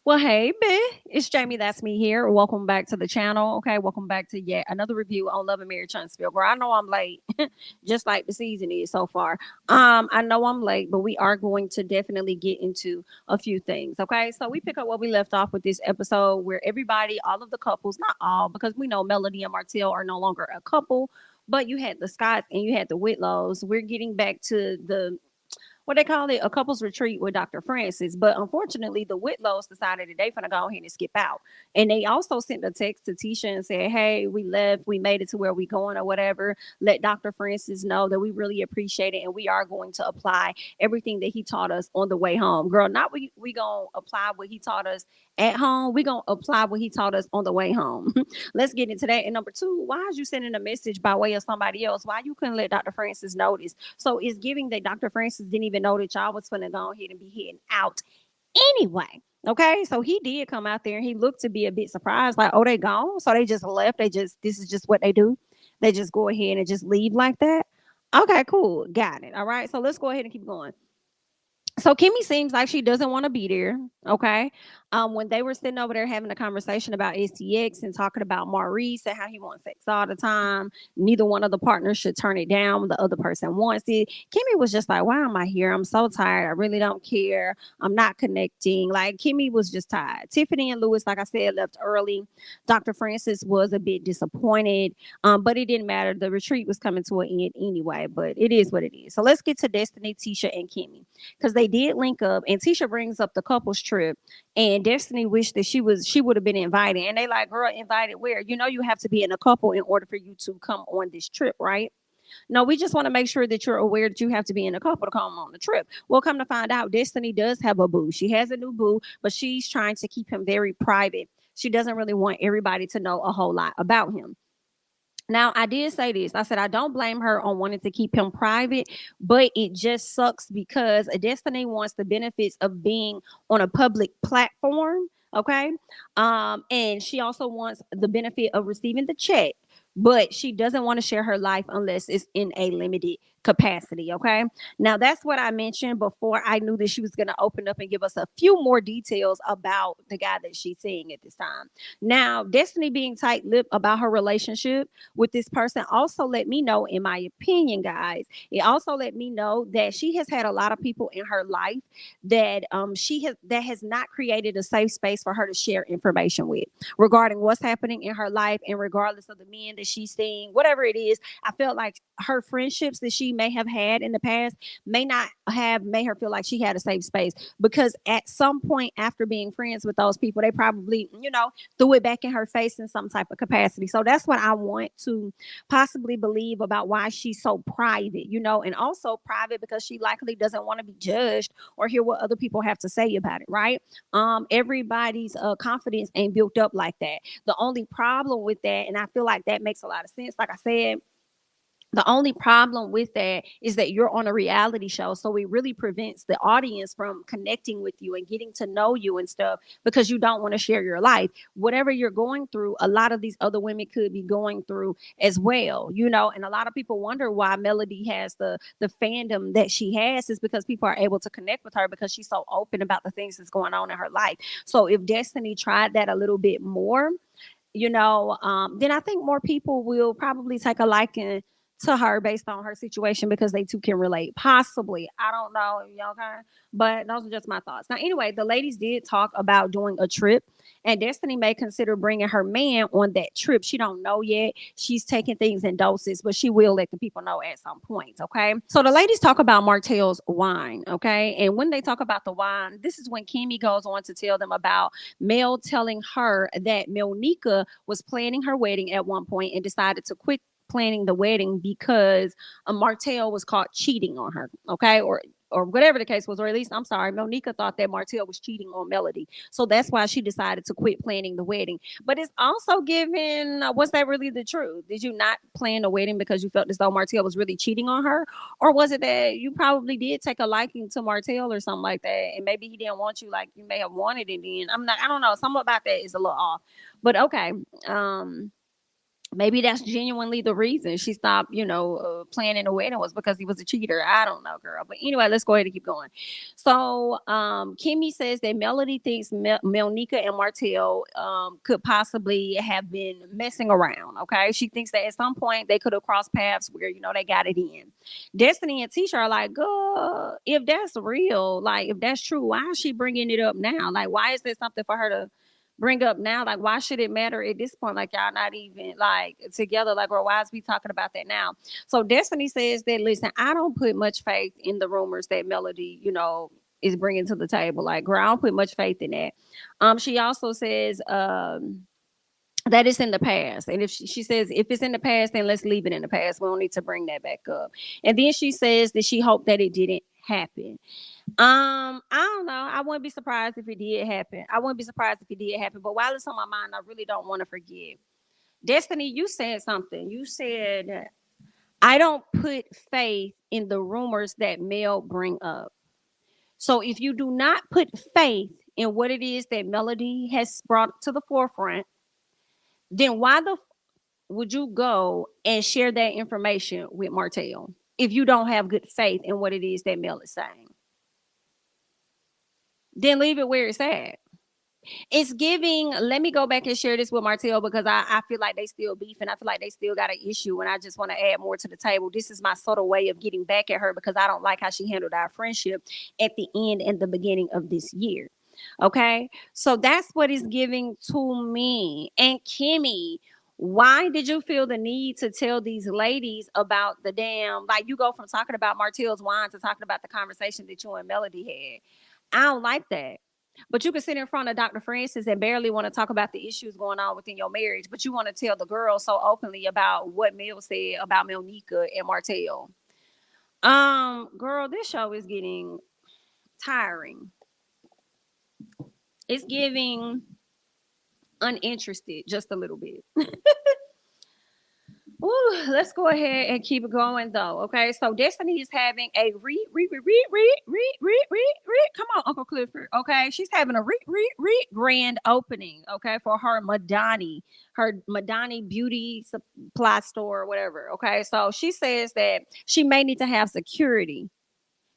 Well, hey, it's Jamie. That's me here. Welcome back to the channel. Okay, welcome back to yet another review on Love and Marriage Huntsville. Girl, I know I'm late, just like the season is so far. I know I'm late, but we are going to definitely get into a few things. Okay, so we pick up where we left off with this episode, where everybody, all of the couples, not all, because we know Melody and Martell are no longer a couple, but you had the Scotts and you had the Whitlows. We're getting back to the what they call it, a couples retreat with Dr. Francis. But unfortunately, the Whitlows decided that they finna go ahead and skip out. And they also sent a text to Tisha and said, hey, we left, we made it to where we going or whatever. Let Dr. Francis know that we really appreciate it and we are going to apply everything that he taught us on the way home. Girl, not we gonna apply what he taught us at home. We gonna apply what he taught us on the way home. Let's get into that. And number two, why is you sending a message by way of somebody else? Why you couldn't let Dr. Francis know this? So it's giving that Dr. Francis didn't even know that y'all was going to go ahead and be heading out anyway. Okay, so he did come out there and he looked to be a bit surprised, like, oh, they gone. So they just left. This is just what they do. They just go ahead and just leave like that. Okay, cool. Got it. All right. So let's go ahead and keep going. So Kimmy seems like she doesn't want to be there. Okay. When they were sitting over there having a conversation about STX and talking about Maurice and how he wants sex all the time, neither one of the partners should turn it down when the other person wants it. Kimmy was just like, why am I here? I'm so tired. I really don't care. I'm not connecting. Like Kimmy was just tired. Tiffany and Lewis, like I said, left early. Dr. Francis was a bit disappointed, but it didn't matter. The retreat was coming to an end anyway, but it is what it is. So let's get to Destiny, Tisha, and Kimmy because they did link up. And Tisha brings up the couples trip, and Destiny wished that she would have been invited. And they like, girl, invited where? You know, you have to be in a couple in order for you to come on this trip, right? No, we just want to make sure that you're aware that you have to be in a couple to come on the trip. Well, come to find out, Destiny does have a boo. She has a new boo, but she's trying to keep him very private. She doesn't really want everybody to know a whole lot about him. Now, I did say this. I said, I don't blame her on wanting to keep him private, but it just sucks because Destiny wants the benefits of being on a public platform. Okay. And she also wants the benefit of receiving the check, but she doesn't want to share her life unless it's in a limited capacity. Okay. Now, that's what I mentioned before I knew that she was going to open up and give us a few more details about the guy that she's seeing at this time. Now, Destiny being tight lipped about her relationship with this person also let me know, in my opinion, guys, it also let me know that she has had a lot of people in her life that that has not created a safe space for her to share information with regarding what's happening in her life, and regardless of the men that she's seeing, whatever it is. I felt like her friendships that she may have had in the past may not have made her feel like she had a safe space, because at some point after being friends with those people, they probably, threw it back in her face in some type of capacity. So that's what I want to possibly believe about why she's so private, and also private because she likely doesn't want to be judged or hear what other people have to say about it, right? Everybody's confidence ain't built up like that. The only problem with that, and I feel like that makes a lot of sense, like I said, the only problem with that is that you're on a reality show. So it really prevents the audience from connecting with you and getting to know you and stuff, because you don't want to share your life. Whatever you're going through, a lot of these other women could be going through as well, and a lot of people wonder why Melody has the fandom that she has, is because people are able to connect with her because she's so open about the things that's going on in her life. So if Destiny tried that a little bit more, then I think more people will probably take a liking to her based on her situation, because they too can relate. Possibly. I don't know. Okay. But those are just my thoughts. Now, anyway, the ladies did talk about doing a trip, and Destiny may consider bringing her man on that trip. She don't know yet. She's taking things in doses, but she will let the people know at some point. Okay. So the ladies talk about Martell's wine. Okay. And when they talk about the wine, this is when Kimmy goes on to tell them about Mel telling her that Melnika was planning her wedding at one point and decided to quit planning the wedding because Martell was caught cheating on her, okay, or whatever the case was, or at least, I'm sorry, Monica thought that Martell was cheating on Melody, so that's why she decided to quit planning the wedding. But it's also given, was that really the truth? Did you not plan the wedding because you felt as though Martell was really cheating on her, or was it that you probably did take a liking to Martell or something like that, and maybe he didn't want you like you may have wanted it? Then I don't know. Something about that is a little off, but okay. Maybe that's genuinely the reason she stopped, planning a wedding was because he was a cheater. I don't know, girl. But anyway, let's go ahead and keep going. So, Kimmy says that Melody thinks Melnika and Martell could possibly have been messing around. Okay, she thinks that at some point they could have crossed paths where they got it in. Destiny and Tisha are like, girl, if that's real, like if that's true, why is she bringing it up now? Like, why is there something for her to bring up now? Like, why should it matter at this point? Like, y'all not even like together. Like, or why is we talking about that now? So Destiny says that, listen, I don't put much faith in the rumors that Melody, is bringing to the table. Like, girl, I don't put much faith in that. She also says that it's in the past, and if she says if it's in the past, then let's leave it in the past. We don't need to bring that back up. And then she says that she hoped that it didn't happen. I don't know. I wouldn't be surprised if it did happen. I wouldn't be surprised if it did happen. But while it's on my mind, I really don't want to forget. Destiny, you said something. You said, I don't put faith in the rumors that Mel bring up. So if you do not put faith in what it is that Melody has brought to the forefront, then why would you go and share that information with Martell if you don't have good faith in what it is that Mel is saying? Then leave it where it's at. It's giving, let me go back and share this with Martell because I feel like they still beefing. I feel like they still got an issue and I just want to add more to the table. This is my subtle way of getting back at her because I don't like how she handled our friendship at the end and the beginning of this year. Okay, so that's what it's giving to me. And Kimmy, why did you feel the need to tell these ladies about the damn, like you go from talking about Martell's wine to talking about the conversation that you and Melody had? I don't like that. But you can sit in front of Dr. Francis and barely want to talk about the issues going on within your marriage, but you want to tell the girls so openly about what Mel said about Melnika and Martell. Girl, this show is getting tiring. It's giving uninterested just a little bit. Ooh, let's go ahead and keep it going though. Okay, so Destiny is having a come on, Uncle Clifford. Okay, she's having a grand opening. Okay, for her Madani beauty supply store or whatever. Okay, so she says that she may need to have security.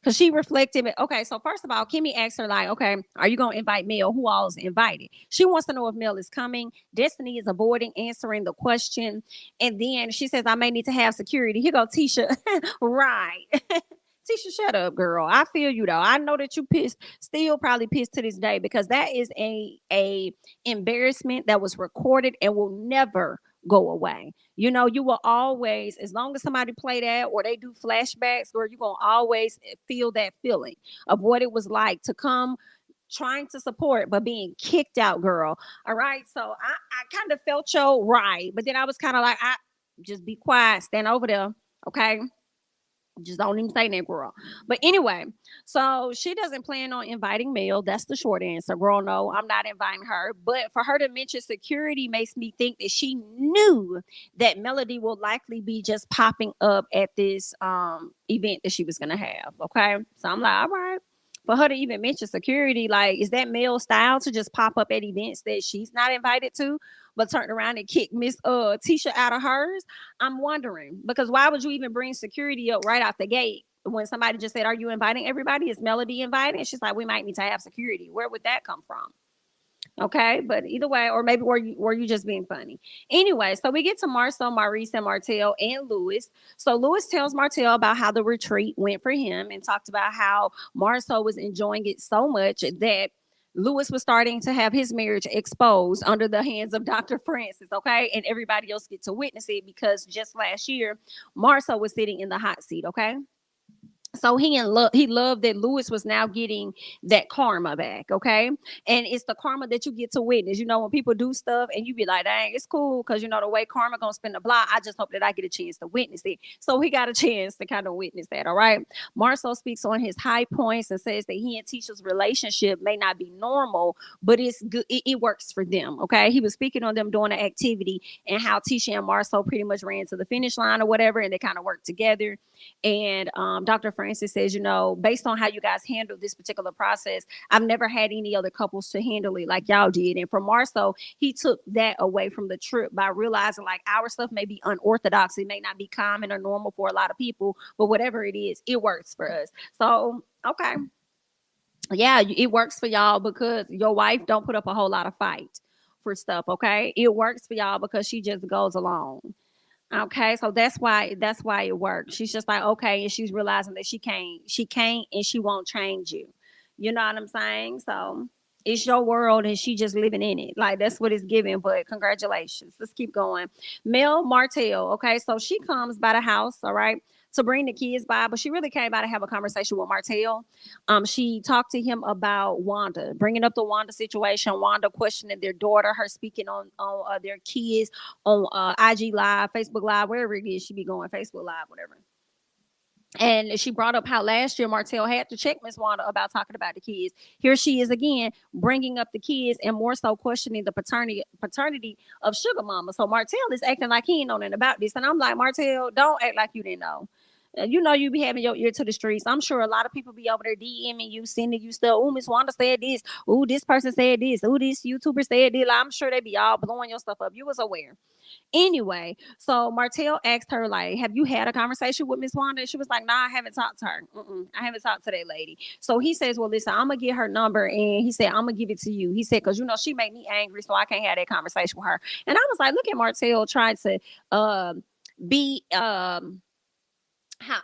Because she reflected, okay, so first of all, Kimmy asked her, like, okay, are you going to invite Mel? Who all is invited? She wants to know if Mel is coming. Destiny is avoiding answering the question. And then she says, I may need to have security. Here go Tisha. Right. Tisha, shut up, girl. I feel you, though. I know that you pissed, still probably pissed to this day, because that is a embarrassment that was recorded and will never go away. You will always, as long as somebody play that or they do flashbacks, or you're going to always feel that feeling of what it was like to come trying to support but being kicked out, girl. All right. So I kind of felt your right, but then I was kind of like, I just be quiet, stand over there. Okay. Just don't even say that, girl. But anyway, so she doesn't plan on inviting Mel. That's the short answer, girl. No, I'm not inviting her. But for her to mention security makes me think that she knew that Melody will likely be just popping up at this event that she was gonna have. Okay, so I'm like, all right. For her to even mention security, like, is that Mel's style to just pop up at events that she's not invited to, but turn around and kick Miss Tisha out of hers? I'm wondering, because why would you even bring security up right out the gate when somebody just said, are you inviting everybody? Is Melody inviting? And she's like, we might need to have security. Where would that come from? Okay, but either way, or maybe were you just being funny? Anyway, so we get to Marcel, Maurice, and Martell and Lewis. So Lewis tells Martell about how the retreat went for him and talked about how Marcel was enjoying it so much that Lewis was starting to have his marriage exposed under the hands of Dr. Francis, okay? And everybody else get to witness it because just last year, Marcel was sitting in the hot seat, okay? So he loved that Lewis was now getting that karma back, okay? And it's the karma that you get to witness. When people do stuff and you be like, dang, it's cool because the way karma gonna spin the block. I just hope that I get a chance to witness it. So he got a chance to kind of witness that, all right? Marcel speaks on his high points and says that he and Tisha's relationship may not be normal, but it's good. It works for them, okay? He was speaking on them doing an activity and how Tisha and Marcel pretty much ran to the finish line or whatever, and they kind of worked together. And Dr. instance, says, based on how you guys handled this particular process, I've never had any other couples to handle it like y'all did. And for Marceau, he took that away from the trip by realizing like our stuff may be unorthodox. It may not be common or normal for a lot of people, but whatever it is, it works for us. So, okay. Yeah, it works for y'all because your wife don't put up a whole lot of fight for stuff, okay? It works for y'all because she just goes along. Okay, so that's why it works. She's just like, okay, and she's realizing that she can't and she won't change you. You know what I'm saying? So it's your world and she just living in it. Like that's what it's giving. But congratulations. Let's keep going. Mel Martell. Okay, so she comes by the house, all right, to bring the kids by, but she really came by to have a conversation with Martell. She talked to him about Wanda, bringing up the Wanda situation, Wanda questioning their daughter, her speaking on their kids on IG Live, Facebook Live, wherever it is, she be going Facebook Live, whatever. And she brought up how last year Martell had to check Miss Wanda about talking about the kids. Here she is again, bringing up the kids and more so questioning the paternity of Sugar Mama. So Martell is acting like he ain't know nothing about this, and I'm like, Martell, don't act like you didn't know. You know you be having your ear to the streets. I'm sure a lot of people be over there DMing you, sending you stuff. Oh, Miss Wanda said this. Oh, this person said this. Oh, this YouTuber said this. I'm sure they be all blowing your stuff up. You was aware. Anyway, so Martell asked her, like, have you had a conversation with Miss Wanda? And she was like, nah, I haven't talked to her. I haven't talked to that lady. So he says, well, listen, I'm going to get her number. And he said, I'm going to give it to you. He said, because, she made me angry, so I can't have that conversation with her. And I was like, look at Martell trying to be, how,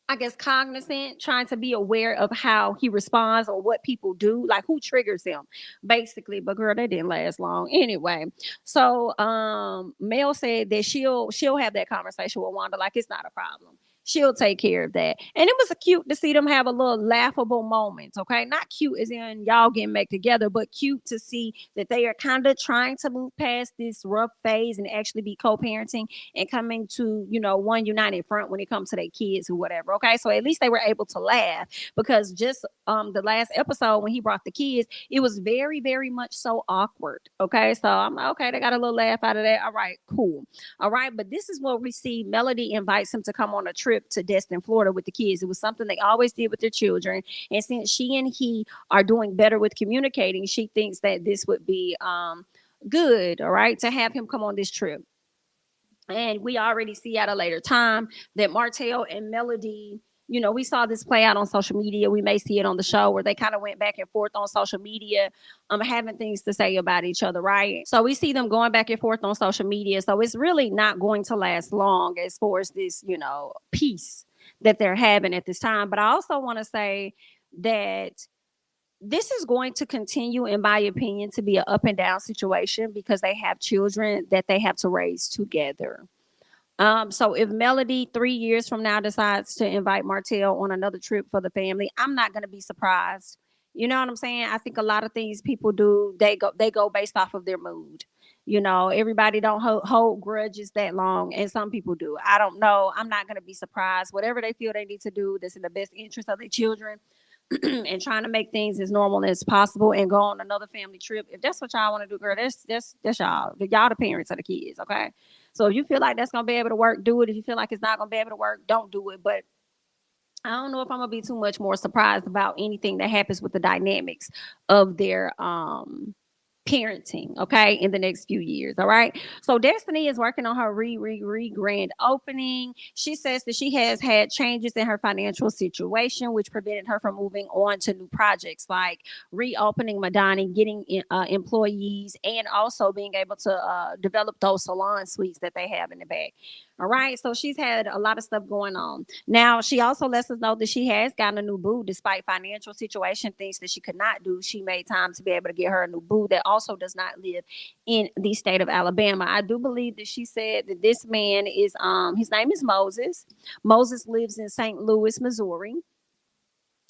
I guess, cognizant, trying to be aware of how he responds or what people do, like who triggers him, basically. But girl, that didn't last long. Anyway, so Mel said that she'll have that conversation with Wanda, like it's not a problem. She'll take care of that. And it was a cute to see them have a little laughable moment. Okay. Not cute as in y'all getting back together, but cute to see that they are kind of trying to move past this rough phase and actually be co-parenting and coming to, one united front when it comes to their kids or whatever. Okay. So at least they were able to laugh because just the last episode when he brought the kids, it was very, very much so awkward. Okay. So I'm like, okay, they got a little laugh out of that. All right, cool. All right. But this is what we see. Melody invites him to come on a trip to Destin, Florida with the kids. It was something they always did with their children. And since she and he are doing better with communicating, she thinks that this would be good. All right. To have him come on this trip. And we already see at a later time that Martell and Melody, we saw this play out on social media. We may see it on the show where they kind of went back and forth on social media, having things to say about each other, right? So we see them going back and forth on social media. So it's really not going to last long as far as this, peace that they're having at this time. But I also want to say that this is going to continue, in my opinion, to be an up and down situation because they have children that they have to raise together. So if Melody 3 years from now decides to invite Martell on another trip for the family, I'm not going to be surprised. You know what I'm saying? I think a lot of things people do, they go based off of their mood. Everybody don't hold grudges that long, and some people do. I don't know. I'm not going to be surprised. Whatever they feel they need to do that's in the best interest of their children, and trying to make things as normal as possible and go on another family trip. If that's what y'all want to do, girl, that's y'all. Y'all the parents of the kids, okay? So if you feel like that's gonna be able to work, do it. If you feel like it's not gonna be able to work, don't do it. But I don't know if I'm gonna be too much more surprised about anything that happens with the dynamics of their parenting, okay, in the next few years. All right. So Destiny is working on her grand opening. She says that she has had changes in her financial situation, which prevented her from moving on to new projects like reopening Madani, getting employees, and also being able to develop those salon suites that they have in the back. All right. So she's had a lot of stuff going on. Now, she also lets us know that she has gotten a new boo despite financial situation, things that she could not do. She made time to be able to get her a new boo that also does not live in the state of Alabama. I do believe that she said that this man is, his name is Moses. Moses lives in St. Louis, Missouri.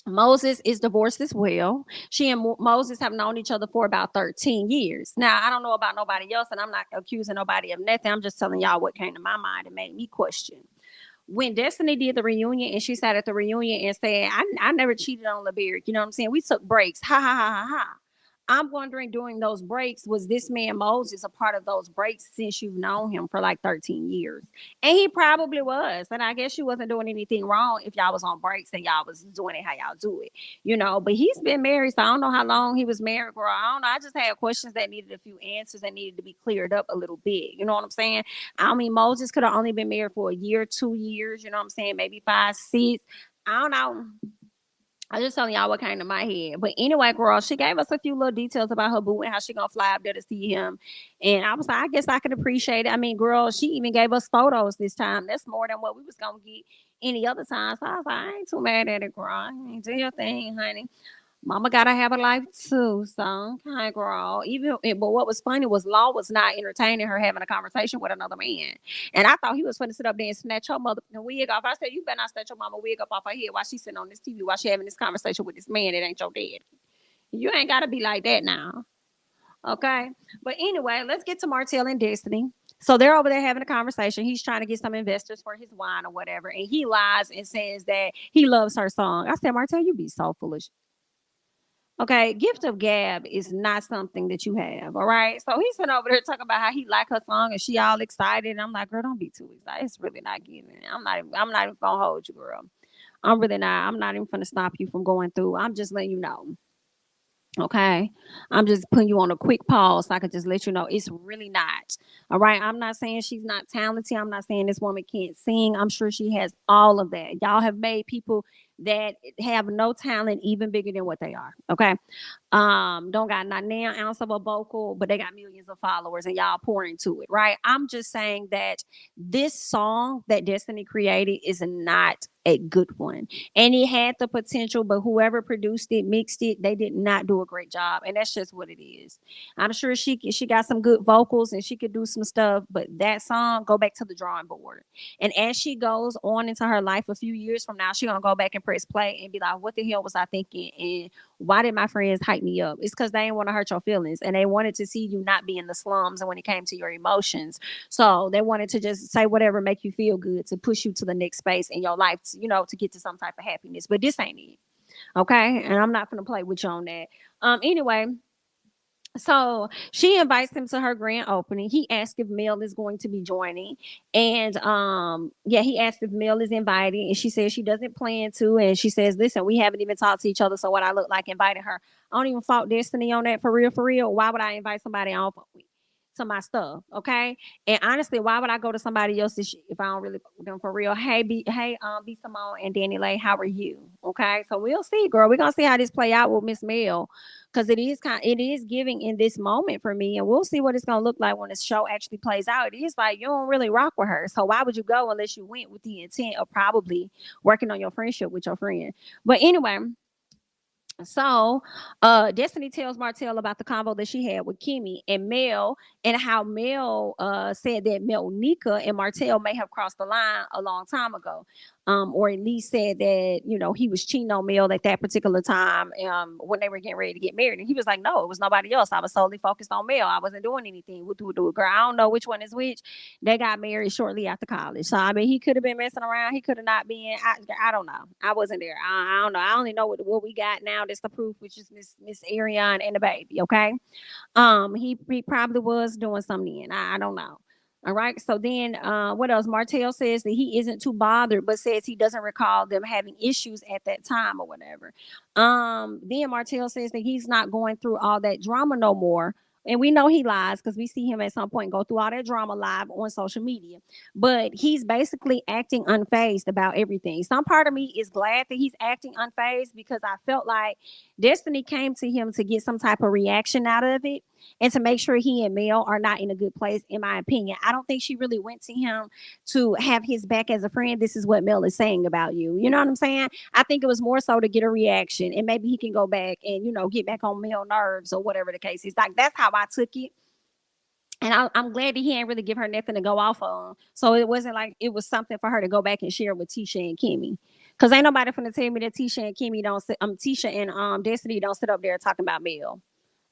Moses is divorced as well. She and Moses have known each other for about 13 years. Now, I don't know about nobody else, and I'm not accusing nobody of nothing. I'm just telling y'all what came to my mind and made me question. When Destiny did the reunion and she sat at the reunion and said, I never cheated on LeBeard. You know what I'm saying? We took breaks. Ha, ha, ha, ha, ha. I'm wondering during those breaks, was this man Moses a part of those breaks since you've known him for like 13 years? And he probably was. And I guess you wasn't doing anything wrong if y'all was on breaks and y'all was doing it how y'all do it, But he's been married, so I don't know how long he was married, girl. I don't know. I just had questions that needed a few answers that needed to be cleared up a little bit. You know what I'm saying? I mean, Moses could have only been married for a year, 2 years, you know what I'm saying? Maybe 5, 6. I don't know. I just telling y'all what came to my head. But anyway, girl, she gave us a few little details about her boo and how she gonna fly up there to see him. And I was like, I guess I could appreciate it. I mean, girl, she even gave us photos this time. That's more than what we was gonna get any other time. So I was like, I ain't too mad at it, girl. I mean, do your thing, honey. Mama gotta have a life too, so okay, girl. But what was funny was Law was not entertaining her having a conversation with another man, and I thought he was going to sit up there and snatch her mother wig off. I said, "You better not snatch your mama wig up off her head while she's sitting on this TV while she having this conversation with this man that ain't your dad. You ain't gotta be like that now, okay?" But anyway, let's get to Martell and Destiny. So they're over there having a conversation. He's trying to get some investors for his wine or whatever, and he lies and says that he loves her song. I said, Martell, you be so foolish. Okay, gift of gab is not something that you have. All right. So he's been over there talking about how he like her song and she all excited. And I'm like, girl, don't be too excited. It's really not getting it. I'm not even gonna hold you, girl. I'm really not. I'm not even gonna stop you from going through. I'm just letting you know. Okay. I'm just putting you on a quick pause so I could just let you know it's really not. All right. I'm not saying she's not talented. I'm not saying this woman can't sing. I'm sure she has all of that. Y'all have made people that have no talent even bigger than what they are. Okay. Don't got not an ounce of a vocal, but they got millions of followers and y'all pour into it, right? I'm just saying that this song that Destiny created is not a good one. And it had the potential, but whoever produced it, mixed it, they did not do a great job. And that's just what it is. I'm sure she got some good vocals and she could do some stuff, but that song, go back to the drawing board. And as she goes on into her life a few years from now, she's gonna go back and press play and be like, what the hell was I thinking? And why did my friends hype me up? It's because they didn't want to hurt your feelings and they wanted to see you not be in the slums and when it came to your emotions. So they wanted to just say whatever make you feel good to push you to the next space in your life, to get to some type of happiness. But this ain't it. Okay. And I'm not gonna play with you on that. Anyway, so she invites him to her grand opening. He asked if Mel is going to be joining. And yeah, he asked if Mel is invited. And she says she doesn't plan to. And she says, listen, we haven't even talked to each other. So what I look like inviting her. I don't even fault Destiny on that for real, for real. Why would I invite somebody on to my stuff? Okay. And honestly, why would I go to somebody else's if I don't really fuck with them for real? Be Simone and Danny Lay, how are you? Okay. So we'll see, girl. We're gonna see how this play out with Miss Mel because it is giving in this moment for me, and we'll see what it's gonna look like when the show actually plays out. It is like you don't really rock with her, so why would you go unless you went with the intent of probably working on your friendship with your friend? But anyway, so Destiny tells Martell about the convo that she had with Kimmy and Mel, and how Mel said that Melnika and Martell may have crossed the line a long time ago, or at least said that he was cheating on Mel at that particular time, when they were getting ready to get married. And he was like, no, it was nobody else. I was solely focused on Mel. I wasn't doing anything with girl. I don't know which one is which. They got married shortly after college, so I mean he could have been messing around. He could have not been. I don't know. I wasn't there. I don't know. I only know what we got now. That's the proof, which is Miss Ariane and the baby. Okay. He probably was doing something. I don't know. All right. So then, what else? Martell says that he isn't too bothered, but says he doesn't recall them having issues at that time or whatever. Then Martell says that he's not going through all that drama no more. And we know he lies because we see him at some point go through all that drama live on social media. But he's basically acting unfazed about everything. Some part of me is glad that he's acting unfazed because I felt like Destiny came to him to get some type of reaction out of it and to make sure he and Mel are not in a good place, in my opinion. I don't think she really went to him to have his back as a friend. This is what Mel is saying about you. You know what I'm saying? I think it was more so to get a reaction and maybe he can go back and, get back on Mel nerves or whatever the case is. Like, that's how I took it. And I'm glad that he ain't really give her nothing to go off on. So it wasn't like it was something for her to go back and share with Tisha and Kimmy. Cause ain't nobody finna tell me that Tisha and Kimmy don't sit, Tisha and Destiny don't sit up there talking about Mel.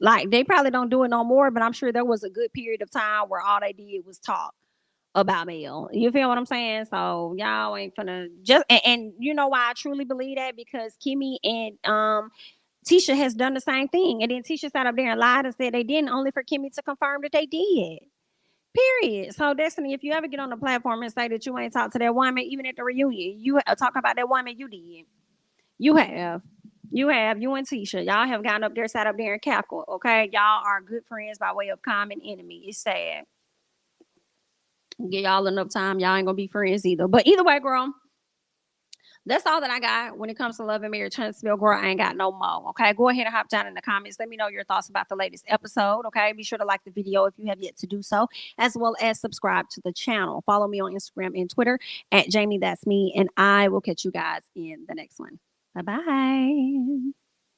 Like, they probably don't do it no more, but I'm sure there was a good period of time where all they did was talk about Mel. You feel what I'm saying? So y'all ain't finna just and you know why I truly believe that? Because Kimmy and Tisha has done the same thing. And then Tisha sat up there and lied and said they didn't, only for Kimmy to confirm that they did. Period. So, Destiny, if you ever get on the platform and say that you ain't talked to that woman, even at the reunion, you talk about that woman, you did. You have. You have. You and Tisha. Y'all have gotten up there, sat up there and cackled. Okay. Y'all are good friends by way of common enemy. It's sad. Give y'all enough time. Y'all ain't going to be friends either. But either way, girl, that's all that I got when it comes to Love and Marriage Huntsville. Girl, I ain't got no more. Okay. Go ahead and hop down in the comments. Let me know your thoughts about the latest episode. Okay. Be sure to like the video if you have yet to do so, as well as subscribe to the channel. Follow me on Instagram and Twitter at jamithatsme. And I will catch you guys in the next one. Bye-bye.